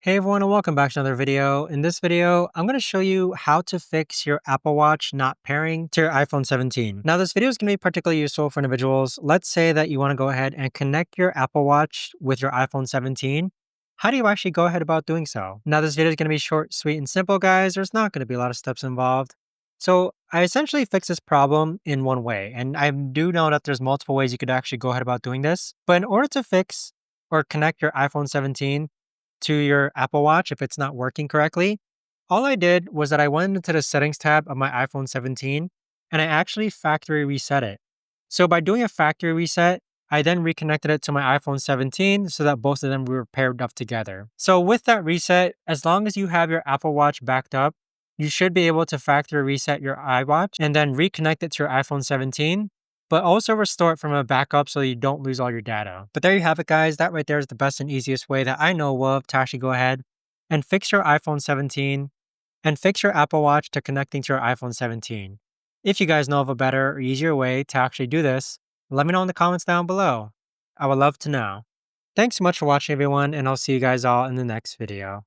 Hey everyone and welcome back to another video. In this video, I'm going to show you how to fix your Apple Watch not pairing to your iPhone 17. Now this video is going to be particularly useful for individuals. Let's say that you want to go ahead and connect your Apple Watch with your iPhone 17. How do you actually go ahead about doing so? Now this video is going to be short, sweet, and simple, guys. There's not going to be a lot of steps involved. So I essentially fix this problem in one way. And I do know that there's multiple ways you could actually go ahead about doing this. But in order to fix or connect your iPhone 17 to your Apple Watch if it's not working correctly, all I did was that I went into the settings tab of my iPhone 17 and I actually factory reset it. So by doing a factory reset, I then reconnected it to my iPhone 17 so that both of them were paired up together. So with that reset, as long as you have your Apple Watch backed up, you should be able to factory reset your iWatch and then reconnect it to your iPhone 17, but also restore it from a backup so you don't lose all your data. But there you have it, guys. That right there is the best and easiest way that I know of to actually go ahead and fix your iPhone 17 and fix your Apple Watch to connecting to your iPhone 17. If you guys know of a better or easier way to actually do this, let me know in the comments down below. I would love to know. Thanks so much for watching, everyone, and I'll see you guys all in the next video.